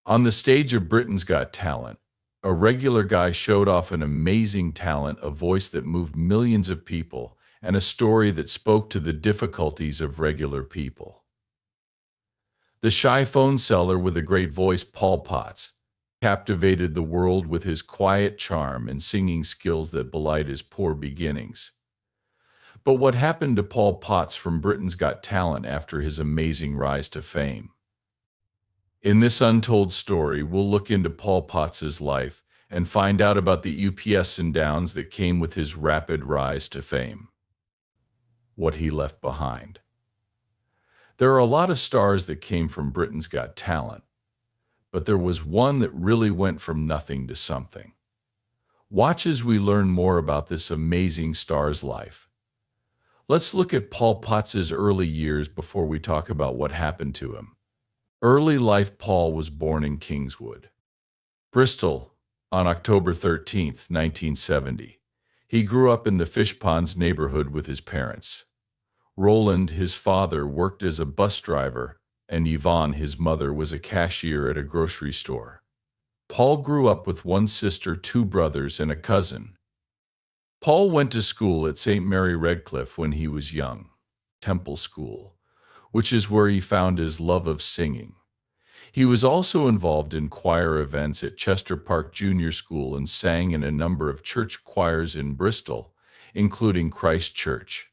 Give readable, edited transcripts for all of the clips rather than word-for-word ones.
On the stage of Britain's Got Talent, a regular guy showed off an amazing talent, a voice that moved millions of people, and a story that spoke to the difficulties of regular people. The shy phone seller with a great voice, Paul Potts, captivated the world with his quiet charm and singing skills that belied his poor beginnings. But what happened to Paul Potts from Britain's Got Talent after his amazing rise to fame? In this untold story, we'll look into Paul Potts's life and find out about the ups and downs that came with his rapid rise to fame. What he left behind. There are a lot of stars that came from Britain's Got Talent, but there was one that really went from nothing to something. Watch as we learn more about this amazing star's life. Let's look at Paul Potts's early years before we talk about what happened to him. Early life. Paul was born in Kingswood, Bristol, on October 13th, 1970. He grew up in the Fish Ponds neighborhood with his parents. Roland, his father, worked as a bus driver, and Yvonne, his mother, was a cashier at a grocery store. Paul grew up with one sister, two brothers, and a cousin. Paul went to school at St. Mary Redcliffe when he was young, Temple School, which is where he found his love of singing. He was also involved in choir events at Chester Park Junior School and sang in a number of church choirs in Bristol, including Christ Church.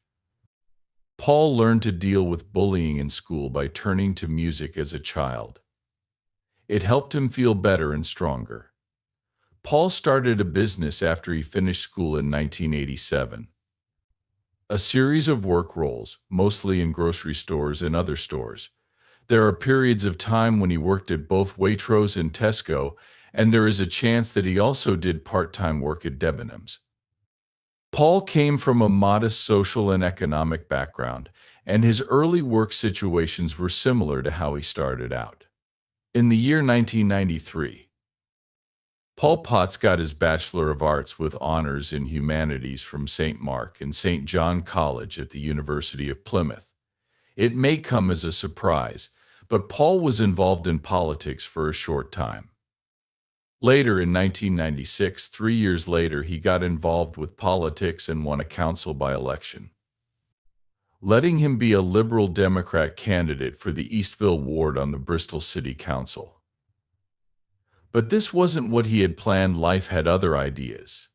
Paul learned to deal with bullying in school by turning to music as a child. It helped him feel better and stronger. Paul started a business after he finished school in 1987. A series of work roles, mostly in grocery stores and other stores. There are periods of time when he worked at both Waitrose and Tesco, and there is a chance that he also did part-time work at Debenhams. Paul came from a modest social and economic background, and his early work situations were similar to how he started out. In the year 1993, Paul Potts got his Bachelor of Arts with honors in humanities from St. Mark and St. John College at the University of Plymouth. It may come as a surprise, but Paul was involved in politics for a short time. Later in 1996, 3 years later, he got involved with politics and won a council by-election, letting him be a Liberal Democrat candidate for the Eastville ward on the Bristol City Council. But this wasn't what he had planned. Life had other ideas.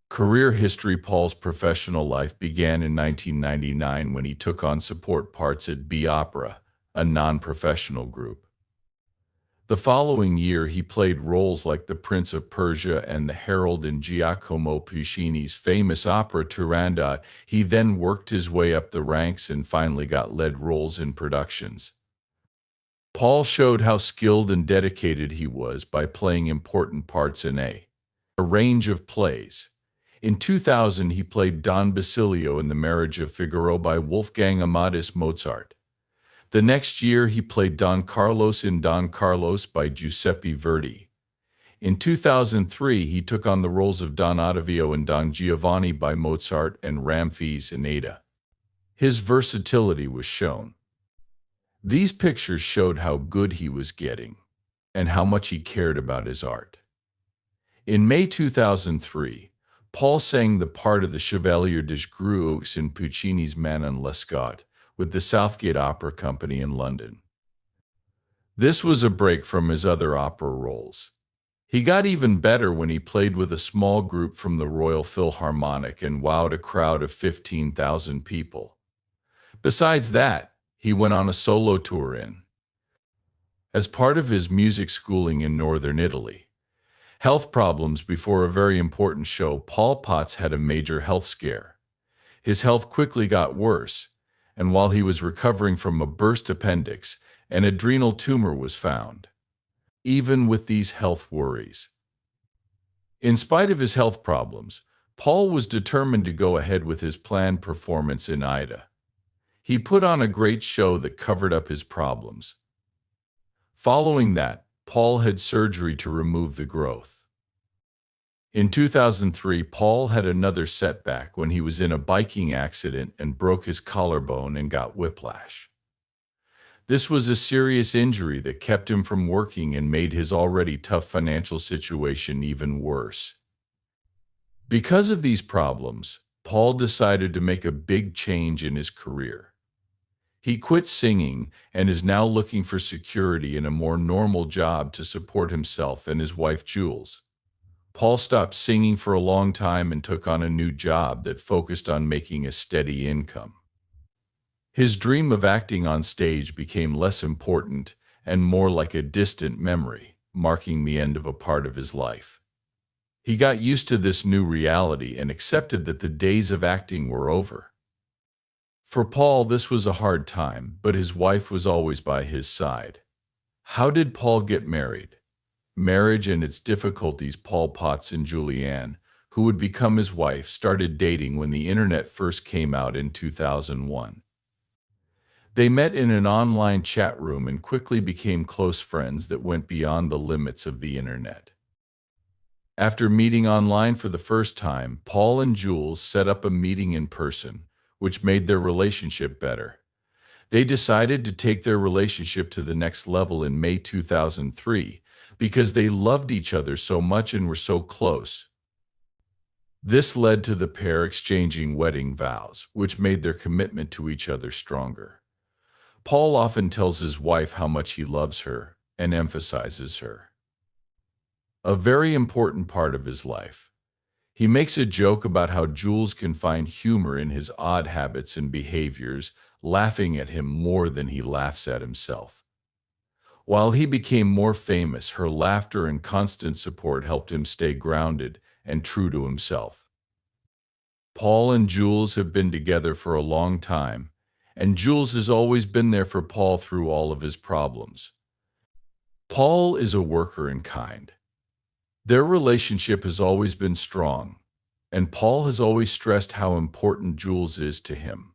Career history. Paul's professional life began in 1999 when he took on support parts at B Opera, a non-professional group. The following year, he played roles like the Prince of Persia and the Herald in Giacomo Puccini's famous opera Turandot. He then worked his way up the ranks and finally got lead roles in productions. Paul showed how skilled and dedicated he was by playing important parts in a range of plays. In 2000, he played Don Basilio in The Marriage of Figaro by Wolfgang Amadeus Mozart. The next year, he played Don Carlos in Don Carlos by Giuseppe Verdi. In 2003, he took on the roles of Don Ottavio in Don Giovanni by Mozart and Ramfis in Ada. His versatility was shown. These pictures showed how good he was getting and how much he cared about his art. In May 2003, Paul sang the part of the Chevalier des Grieux in Puccini's Manon Lescaut with the Southgate Opera Company in London. This was a break from his other opera roles. He got even better when he played with a small group from the Royal Philharmonic and wowed a crowd of 15,000 people. Besides that, he went on a solo tour as part of his music schooling in northern Italy. Health problems. Before a very important show, Paul Potts had a major health scare. His health quickly got worse, and while he was recovering from a burst appendix, an adrenal tumor was found. Even with these health worries, in spite of his health problems, Paul was determined to go ahead with his planned performance in Aida. He put on a great show that covered up his problems. Following that, Paul had surgery to remove the growth. In 2003, Paul had another setback when he was in a biking accident and broke his collarbone and got whiplash. This was a serious injury that kept him from working and made his already tough financial situation even worse. Because of these problems, Paul decided to make a big change in his career. He quit singing and is now looking for security in a more normal job to support himself and his wife Jules. Paul stopped singing for a long time and took on a new job that focused on making a steady income. His dream of acting on stage became less important and more like a distant memory, marking the end of a part of his life. He got used to this new reality and accepted that the days of acting were over. For Paul, this was a hard time, but his wife was always by his side. How did Paul get married? Marriage and its difficulties. Paul Potts and Julianne, who would become his wife, started dating when the internet first came out in 2001. They met in an online chat room and quickly became close friends that went beyond the limits of the internet. After meeting online for the first time, Paul and Jules set up a meeting in person, which made their relationship better. They decided to take their relationship to the next level in May 2003 because they loved each other so much and were so close. This led to the pair exchanging wedding vows, which made their commitment to each other stronger. Paul often tells his wife how much he loves her and emphasizes her. A very important part of his life. He makes a joke about how Jules can find humor in his odd habits and behaviors, laughing at him more than he laughs at himself. While he became more famous, her laughter and constant support helped him stay grounded and true to himself. Paul and Jules have been together for a long time, and Jules has always been there for Paul through all of his problems. Paul is a worker and kind. Their relationship has always been strong, and Paul has always stressed how important Jules is to him.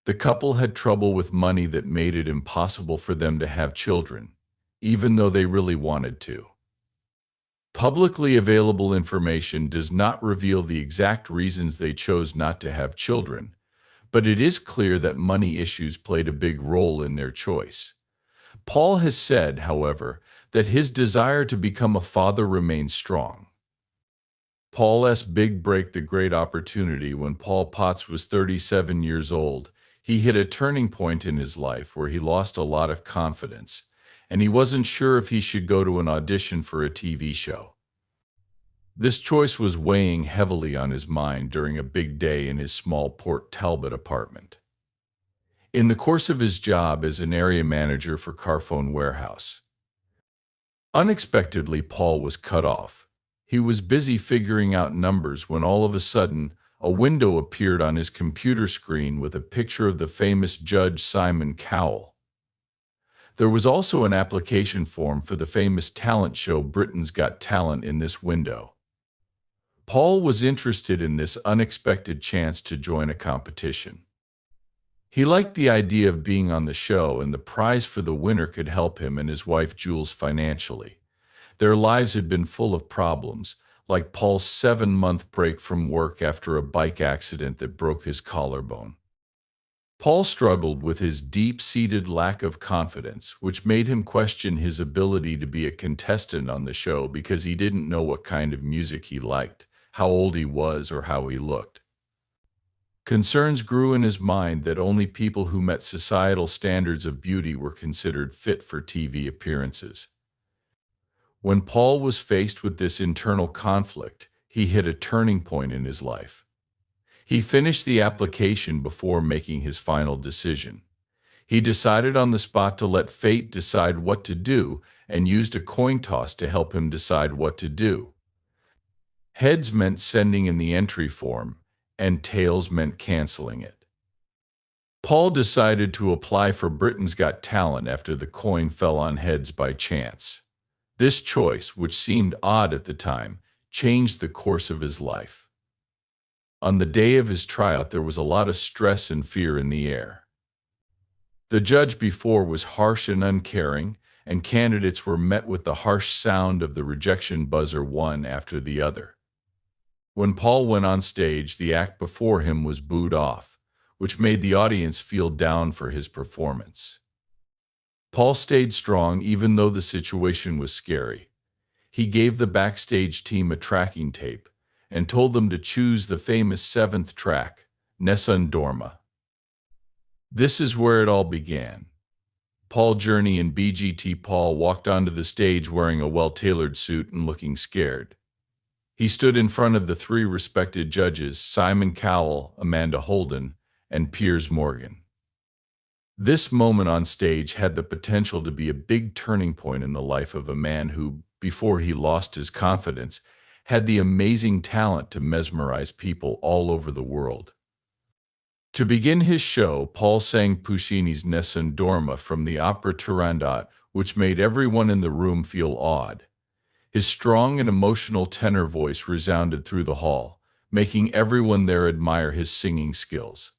The couple had trouble with money that made it impossible for them to have children, even though they really wanted to. Publicly available information does not reveal the exact reasons they chose not to have children, but it is clear that money issues played a big role in their choice. Paul has said, however, that his desire to become a father remains strong. Paul's big break, the great opportunity. When Paul Potts was 37 years old, he hit a turning point in his life where he lost a lot of confidence, and he wasn't sure if he should go to an audition for a TV show. This choice was weighing heavily on his mind during a big day in his small Port Talbot apartment. In the course of his job as an area manager for Carphone Warehouse, unexpectedly Paul was cut off. He was busy figuring out numbers when all of a sudden, a window appeared on his computer screen with a picture of the famous Judge Simon Cowell. There was also an application form for the famous talent show Britain's Got Talent in this window. Paul was interested in this unexpected chance to join a competition. He liked the idea of being on the show, and the prize for the winner could help him and his wife Jules financially. Their lives had been full of problems, like Paul's 7-month break from work after a bike accident that broke his collarbone. Paul struggled with his deep-seated lack of confidence, which made him question his ability to be a contestant on the show because he didn't know what kind of music he liked, how old he was, or how he looked. Concerns grew in his mind that only people who met societal standards of beauty were considered fit for TV appearances. When Paul was faced with this internal conflict, he hit a turning point in his life. He finished the application before making his final decision. He decided on the spot to let fate decide what to do and used a coin toss to help him decide what to do. Heads meant sending in the entry form, and tails meant canceling it. Paul decided to apply for Britain's Got Talent after the coin fell on heads by chance. This choice, which seemed odd at the time, changed the course of his life. On the day of his tryout, there was a lot of stress and fear in the air. The judge before was harsh and uncaring, and candidates were met with the harsh sound of the rejection buzzer one after the other. When Paul went on stage, the act before him was booed off, which made the audience feel down for his performance. Paul stayed strong even though the situation was scary. He gave the backstage team a tracking tape and told them to choose the famous seventh track, Nessun Dorma. This is where it all began. Paul Journey and BGT Paul walked onto the stage wearing a well-tailored suit and looking scared. He stood in front of the three respected judges, Simon Cowell, Amanda Holden, and Piers Morgan. This moment on stage had the potential to be a big turning point in the life of a man who, before he lost his confidence, had the amazing talent to mesmerize people all over the world. To begin his show, Paul sang Puccini's Nessun Dorma from the opera Turandot, which made everyone in the room feel awed. His strong and emotional tenor voice resounded through the hall, making everyone there admire his singing skills.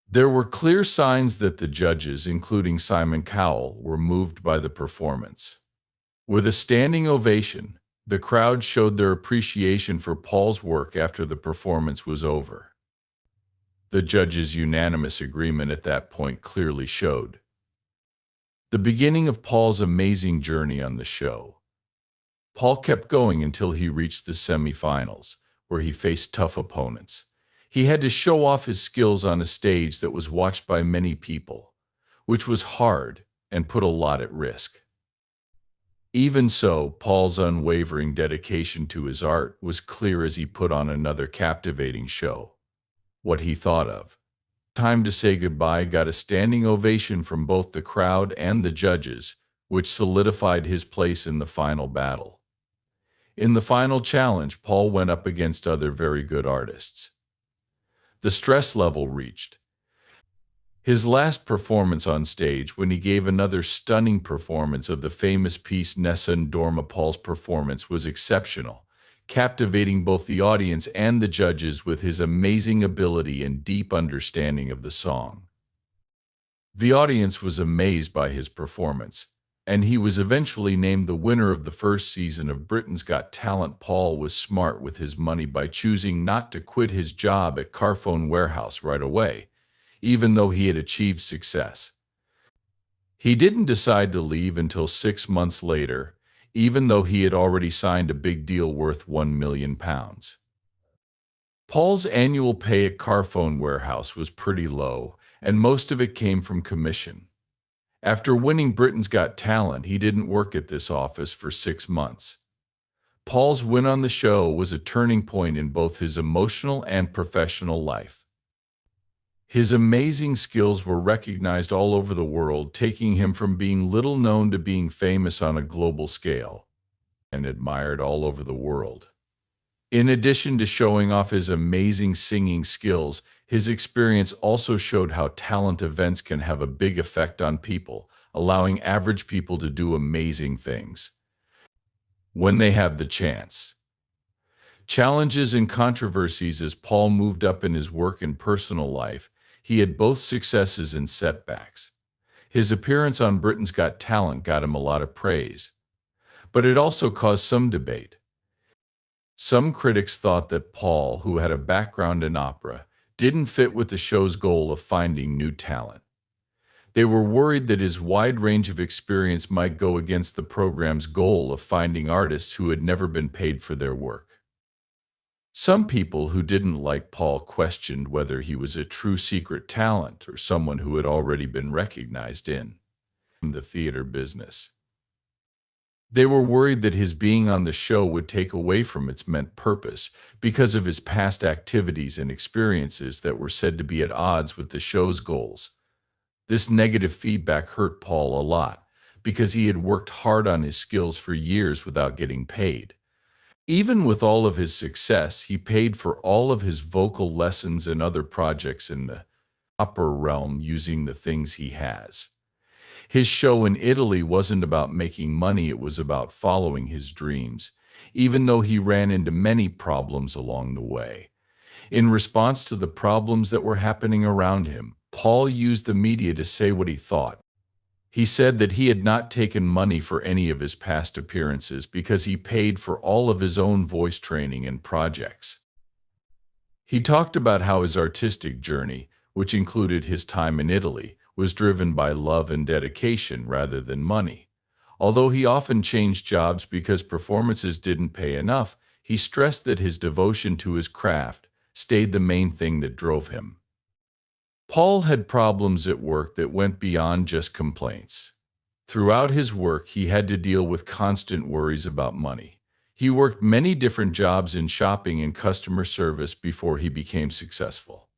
There were clear signs that the judges, including Simon Cowell, were moved by the performance. With a standing ovation, the crowd showed their appreciation for Paul's work after the performance was over. The judges' unanimous agreement at that point clearly showed the beginning of Paul's amazing journey on the show. Paul kept going until he reached the semifinals, where he faced tough opponents. He had to show off his skills on a stage that was watched by many people, which was hard and put a lot at risk. Even so, Paul's unwavering dedication to his art was clear as he put on another captivating show. What he thought of Time to Say Goodbye got a standing ovation from both the crowd and the judges, which solidified his place in the final battle. In the final challenge, Paul went up against other very good artists. The stress level reached his last performance on stage when he gave another stunning performance of the famous piece Nessun Dorma. Paul's performance was exceptional, captivating both the audience and the judges with his amazing ability and deep understanding of the song. The audience was amazed by his performance, and he was eventually named the winner of the first season of Britain's Got Talent. Paul was smart with his money by choosing not to quit his job at Carphone Warehouse right away, even though he had achieved success. He didn't decide to leave until 6 months later, even though he had already signed a big deal worth £1 million. Paul's annual pay at Carphone Warehouse was pretty low, and most of it came from commission. After winning Britain's Got Talent, he didn't work at this office for 6 months. Paul's win on the show was a turning point in both his emotional and professional life. His amazing skills were recognized all over the world, taking him from being little known to being famous on a global scale and admired all over the world. In addition to showing off his amazing singing skills, his experience also showed how talent events can have a big effect on people, allowing average people to do amazing things when they have the chance. Challenges and controversies. As Paul moved up in his work and personal life, he had both successes and setbacks. His appearance on Britain's Got Talent got him a lot of praise, but it also caused some debate. Some critics thought that Paul, who had a background in opera, didn't fit with the show's goal of finding new talent. They were worried that his wide range of experience might go against the program's goal of finding artists who had never been paid for their work. Some people who didn't like Paul questioned whether he was a true secret talent or someone who had already been recognized in the theater business. They were worried that his being on the show would take away from its meant purpose because of his past activities and experiences that were said to be at odds with the show's goals. This negative feedback hurt Paul a lot because he had worked hard on his skills for years without getting paid. Even with all of his success, he paid for all of his vocal lessons and other projects in the opera realm using the things he has. His show in Italy wasn't about making money, it was about following his dreams, even though he ran into many problems along the way. In response to the problems that were happening around him, Paul used the media to say what he thought. He said that he had not taken money for any of his past appearances because he paid for all of his own voice training and projects. He talked about how his artistic journey, which included his time in Italy, was driven by love and dedication rather than money. Although he often changed jobs because performances didn't pay enough, he stressed that his devotion to his craft stayed the main thing that drove him. Paul had problems at work that went beyond just complaints. Throughout his work, he had to deal with constant worries about money. He worked many different jobs in shopping and customer service before he became successful.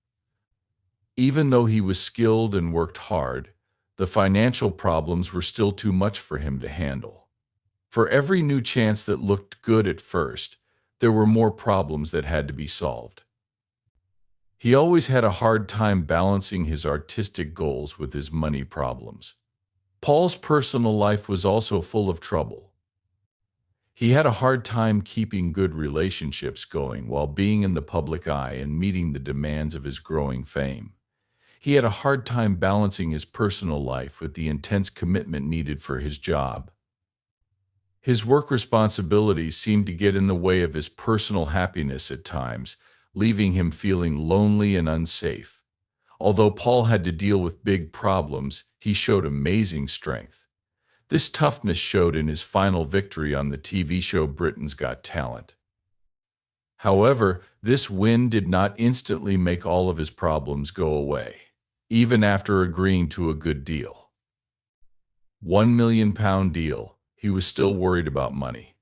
Even though he was skilled and worked hard, the financial problems were still too much for him to handle. For every new chance that looked good at first, there were more problems that had to be solved. He always had a hard time balancing his artistic goals with his money problems. Paul's personal life was also full of trouble. He had a hard time keeping good relationships going while being in the public eye and meeting the demands of his growing fame. He had a hard time balancing his personal life with the intense commitment needed for his job. His work responsibilities seemed to get in the way of his personal happiness at times, leaving him feeling lonely and unsafe. Although Paul had to deal with big problems, he showed amazing strength. This toughness showed in his final victory on the TV show Britain's Got Talent. However, this win did not instantly make all of his problems go away, even after agreeing to a good deal. £1 million deal, he was still worried about money.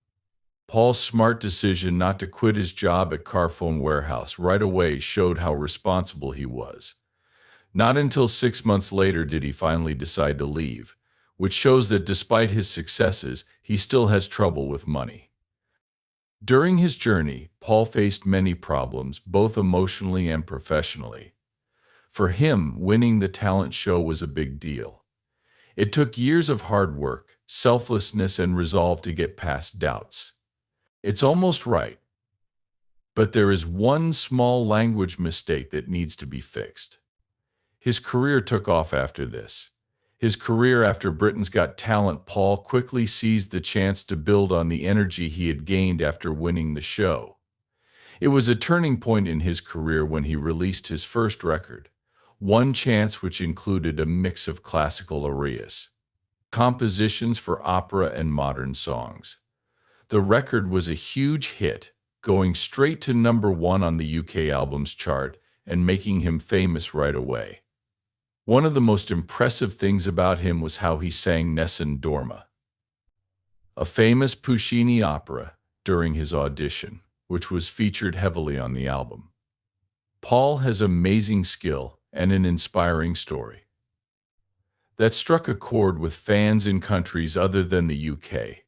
Paul's smart decision not to quit his job at Carphone Warehouse right away showed how responsible he was. Not until 6 months later did he finally decide to leave, which shows that despite his successes, he still has trouble with money. During his journey, Paul faced many problems, both emotionally and professionally. For him, winning the talent show was a big deal. It took years of hard work, selflessness, and resolve to get past doubts. It's almost right. But there is one small language mistake that needs to be fixed. His career took off after this. His career after Britain's Got Talent, Paul quickly seized the chance to build on the energy he had gained after winning the show. It was a turning point in his career when he released his first record, One Chance, which included a mix of classical arias, compositions for opera and modern songs. The record was a huge hit, going straight to #1 on the UK albums chart and making him famous right away. One of the most impressive things about him was how he sang Nessun Dorma, a famous Puccini opera, during his audition, which was featured heavily on the album. Paul has amazing skill and an inspiring story that struck a chord with fans in countries other than the UK.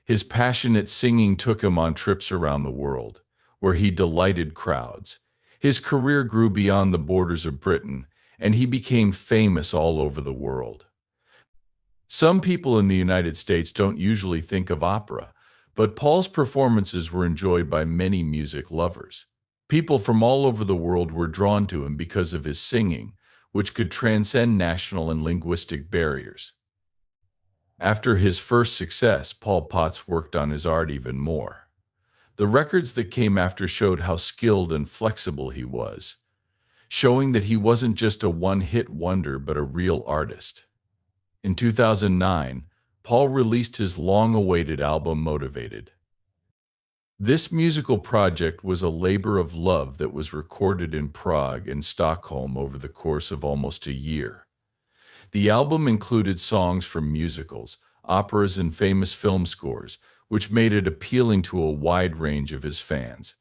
His passionate singing took him on trips around the world, where he delighted crowds. His career grew beyond the borders of Britain, and he became famous all over the world. Some people in the United States don't usually think of opera, but Paul's performances were enjoyed by many music lovers. People from all over the world were drawn to him because of his singing, which could transcend national and linguistic barriers. After his first success, Paul Potts worked on his art even more. The records that came after showed how skilled and flexible he was, showing that he wasn't just a one-hit wonder but a real artist. In 2009, Paul released his long-awaited album Motivated. This musical project was a labor of love that was recorded in Prague and Stockholm over the course of almost a year. The album included songs from musicals, operas, and famous film scores, which made it appealing to a wide range of his fans.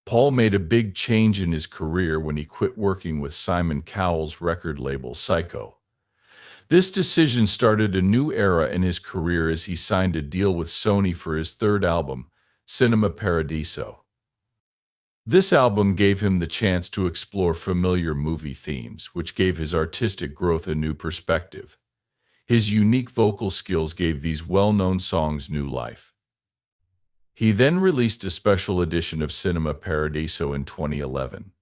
Paul made a big change in his career when he quit working with Simon Cowell's record label Psycho. This decision started a new era in his career as he signed a deal with Sony for his third album, Cinema Paradiso. This album gave him the chance to explore familiar movie themes, which gave his artistic growth a new perspective. His unique vocal skills gave these well-known songs new life. He then released a special edition of Cinema Paradiso in 2011,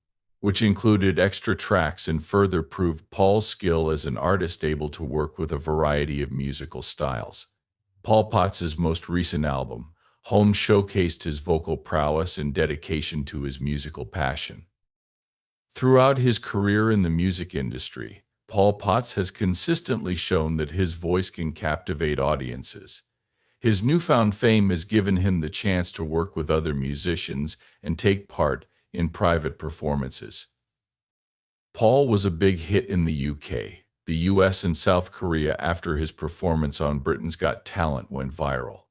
which included extra tracks and further proved Paul's skill as an artist able to work with a variety of musical styles. Paul Potts' most recent album, Home, showcased his vocal prowess and dedication to his musical passion. Throughout his career in the music industry, Paul Potts has consistently shown that his voice can captivate audiences. His newfound fame has given him the chance to work with other musicians and take part in private performances. Paul was a big hit in the UK, the US, and South Korea after his performance on Britain's Got Talent went viral.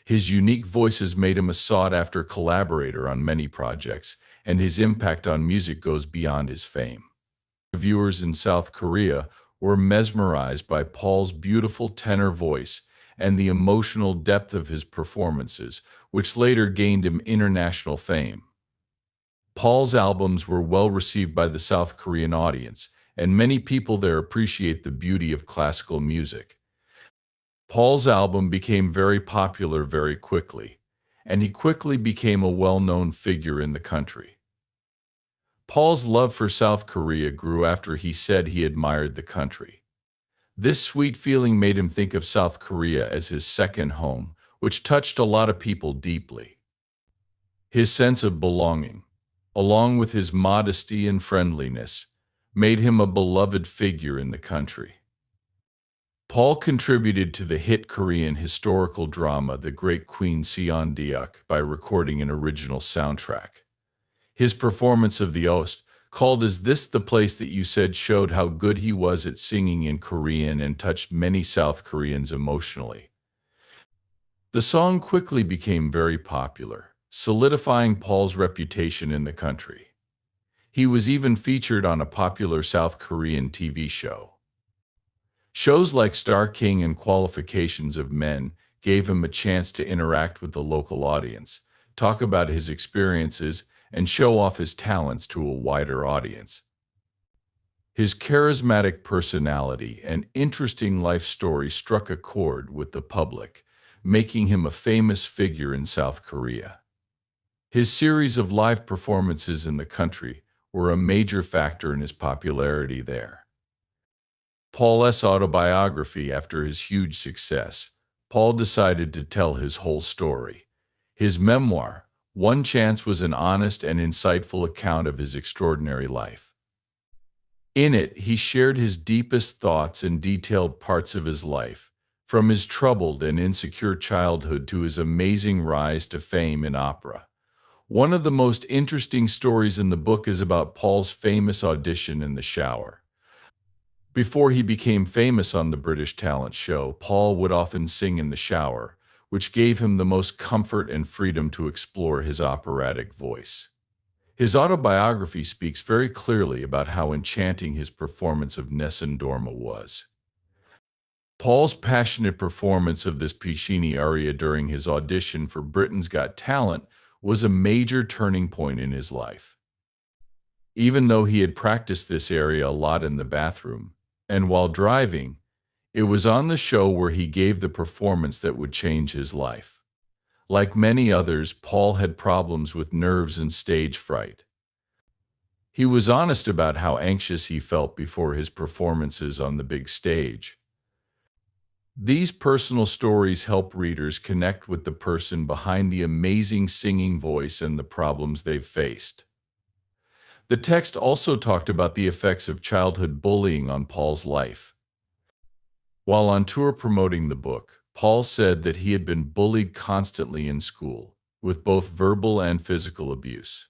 His unique voice has made him a sought-after collaborator on many projects, and his impact on music goes beyond his fame. Viewers in South Korea were mesmerized by Paul's beautiful tenor voice and the emotional depth of his performances, which later gained him international fame. Paul's albums were well received by the South Korean audience, and many people there appreciate the beauty of classical music. Paul's album became very popular very quickly, and he quickly became a well-known figure in the country. Paul's love for South Korea grew after he said he admired the country. This sweet feeling made him think of South Korea as his second home, which touched a lot of people deeply. His sense of belonging, along with his modesty and friendliness, made him a beloved figure in the country. Paul contributed to the hit Korean historical drama The Great Queen Seondeok by recording an original soundtrack. His performance of the Ost, called Is This the Place That You Said, showed how good he was at singing in Korean and touched many South Koreans emotionally. The song quickly became very popular, solidifying Paul's reputation in the country. He was even featured on a popular South Korean TV show. Shows like Star King and Qualifications of Men gave him a chance to interact with the local audience, talk about his experiences, and show off his talents to a wider audience. His charismatic personality and interesting life story struck a chord with the public, making him a famous figure in South Korea. His series of live performances in the country were a major factor in his popularity there. Paul's autobiography. After his huge success, Paul decided to tell his whole story. His memoir, One Chance, was an honest and insightful account of his extraordinary life. In it, he shared his deepest thoughts and detailed parts of his life, from his troubled and insecure childhood to his amazing rise to fame in opera. One of the most interesting stories in the book is about Paul's famous audition in the shower. Before he became famous on the British talent show, Paul would often sing in the shower, which gave him the most comfort and freedom to explore his operatic voice. His autobiography speaks very clearly about how enchanting his performance of Nessun Dorma was. Paul's passionate performance of this Puccini aria during his audition for Britain's Got Talent was a major turning point in his life. Even though he had practiced this aria a lot in the bathroom and while driving, it was on the show where he gave the performance that would change his life. Like many others, Paul had problems with nerves and stage fright. He was honest about how anxious he felt before his performances on the big stage. These personal stories help readers connect with the person behind the amazing singing voice and the problems they've faced. The text also talked about the effects of childhood bullying on Paul's life. While on tour promoting the book, Paul said that he had been bullied constantly in school, with both verbal and physical abuse.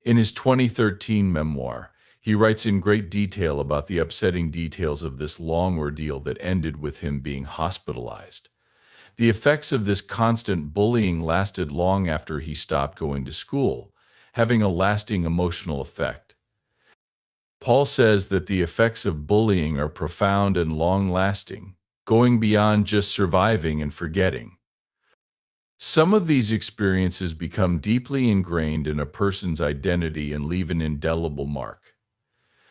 In his 2013 memoir, he writes in great detail about the upsetting details of this long ordeal that ended with him being hospitalized. The effects of this constant bullying lasted long after he stopped going to school, having a lasting emotional effect. Paul says that the effects of bullying are profound and long-lasting, going beyond just surviving and forgetting. Some of these experiences become deeply ingrained in a person's identity and leave an indelible mark.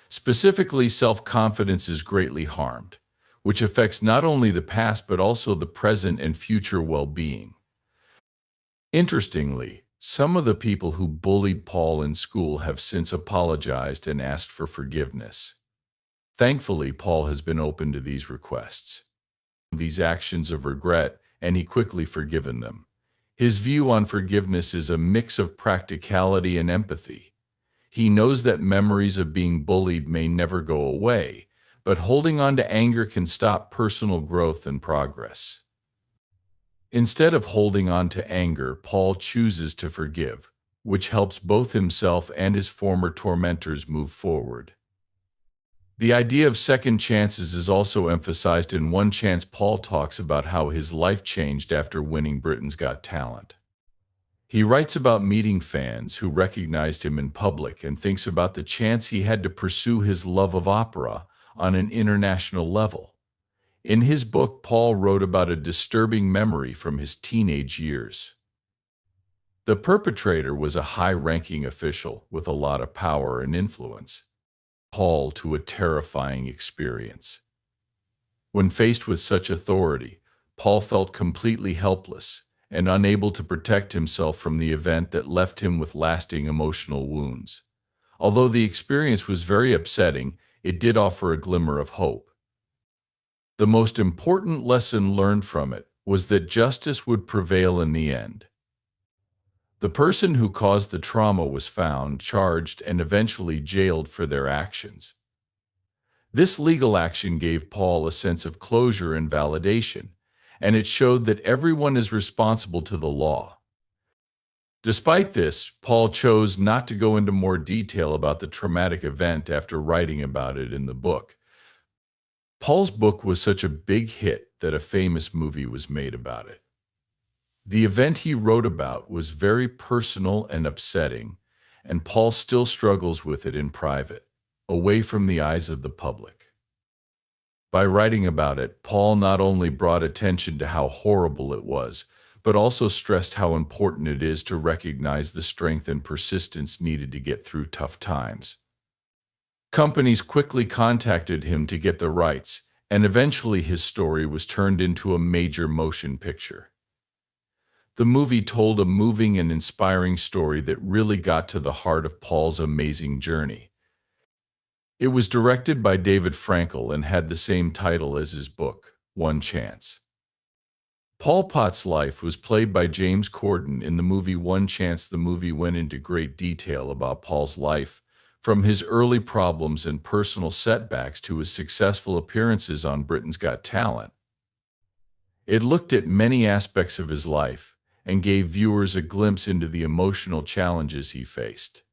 Specifically, self-confidence is greatly harmed, which affects not only the past but also the present and future well-being. Interestingly, some of the people who bullied Paul in school have since apologized and asked for forgiveness. Thankfully, Paul has been open to these requests, these actions of regret, and he quickly forgiven them. His view on forgiveness is a mix of practicality and empathy. He knows that memories of being bullied may never go away, but holding on to anger can stop personal growth and progress. Instead of holding on to anger, Paul chooses to forgive, which helps both himself and his former tormentors move forward. The idea of second chances is also emphasized in One Chance. Paul talks about how his life changed after winning Britain's Got Talent. He writes about meeting fans who recognized him in public and thinks about the chance he had to pursue his love of opera on an international level. In his book, Paul wrote about a disturbing memory from his teenage years. The perpetrator was a high-ranking official with a lot of power and influence. Paul to a terrifying experience. When faced with such authority, Paul felt completely helpless and unable to protect himself from the event that left him with lasting emotional wounds. Although the experience was very upsetting, it did offer a glimmer of hope. The most important lesson learned from it was that justice would prevail in the end. The person who caused the trauma was found, charged, and eventually jailed for their actions. This legal action gave Paul a sense of closure and validation, and it showed that everyone is responsible to the law. Despite this, Paul chose not to go into more detail about the traumatic event after writing about it in the book. Paul's book was such a big hit that a famous movie was made about it. The event he wrote about was very personal and upsetting, and Paul still struggles with it in private, away from the eyes of the public. By writing about it, Paul not only brought attention to how horrible it was, but also stressed how important it is to recognize the strength and persistence needed to get through tough times. Companies quickly contacted him to get the rights, and eventually his story was turned into a major motion picture. The movie told a moving and inspiring story that really got to the heart of Paul's amazing journey. It was directed by David Frankel and had the same title as his book, One Chance. Paul Potts' life was played by James Corden in the movie One Chance. The movie went into great detail about Paul's life, from his early problems and personal setbacks to his successful appearances on Britain's Got Talent. It looked at many aspects of his life and gave viewers a glimpse into the emotional challenges he faced.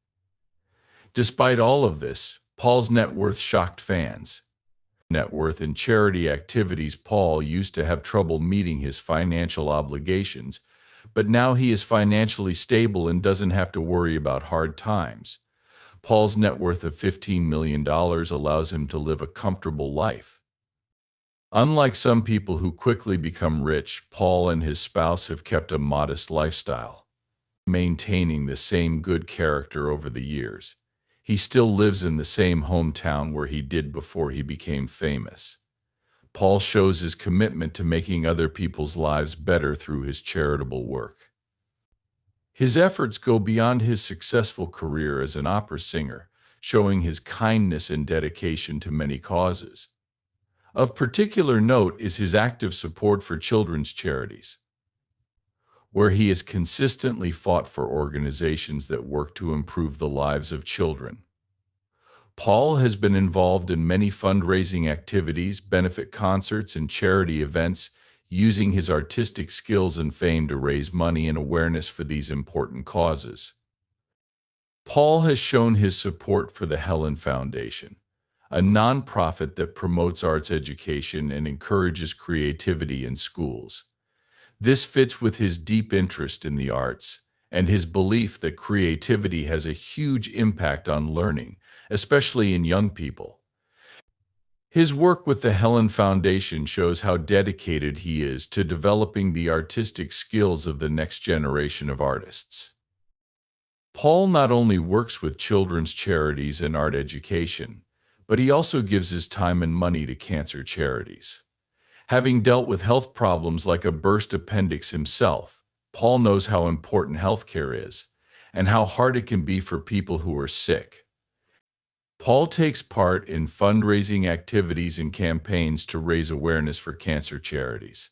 Despite all of this, Paul's net worth shocked fans. Net worth and charity activities. Paul used to have trouble meeting his financial obligations, but now he is financially stable and doesn't have to worry about hard times. Paul's net worth of $15 million allows him to live a comfortable life. Unlike some people who quickly become rich, Paul and his spouse have kept a modest lifestyle, maintaining the same good character over the years. He still lives in the same hometown where he did before he became famous. Paul shows his commitment to making other people's lives better through his charitable work. His efforts go beyond his successful career as an opera singer, showing his kindness and dedication to many causes. Of particular note is his active support for children's charities, where he has consistently fought for organizations that work to improve the lives of children. Paul has been involved in many fundraising activities, benefit concerts, and charity events, using his artistic skills and fame to raise money and awareness for these important causes. Paul has shown his support for the Helen Foundation, a nonprofit that promotes arts education and encourages creativity in schools. This fits with his deep interest in the arts and his belief that creativity has a huge impact on learning, especially in young people. His work with the Helen Foundation shows how dedicated he is to developing the artistic skills of the next generation of artists. Paul not only works with children's charities and art education, but he also gives his time and money to cancer charities. Having dealt with health problems like a burst appendix himself, Paul knows how important healthcare is and how hard it can be for people who are sick. Paul takes part in fundraising activities and campaigns to raise awareness for cancer charities.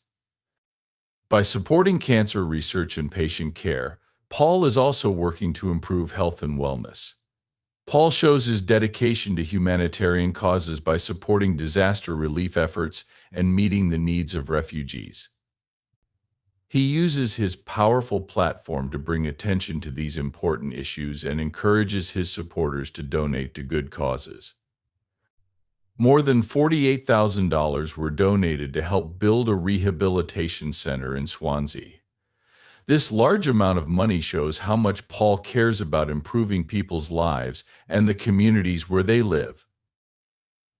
By supporting cancer research and patient care, Paul is also working to improve health and wellness. Paul shows his dedication to humanitarian causes by supporting disaster relief efforts and meeting the needs of refugees. He uses his powerful platform to bring attention to these important issues and encourages his supporters to donate to good causes. More than $48,000 were donated to help build a rehabilitation center in Swansea. This large amount of money shows how much Paul cares about improving people's lives and the communities where they live.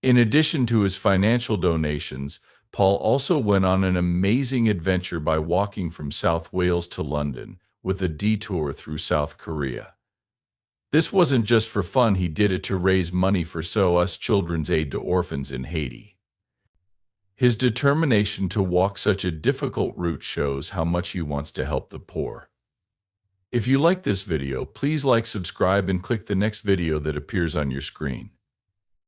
In addition to his financial donations, Paul also went on an amazing adventure by walking from South Wales to London, with a detour through South Korea. This wasn't just for fun, he did it to raise money for SOS Children's Aid to orphans in Haiti. His determination to walk such a difficult route shows how much he wants to help the poor. If you like this video, please like, subscribe, and click the next video that appears on your screen.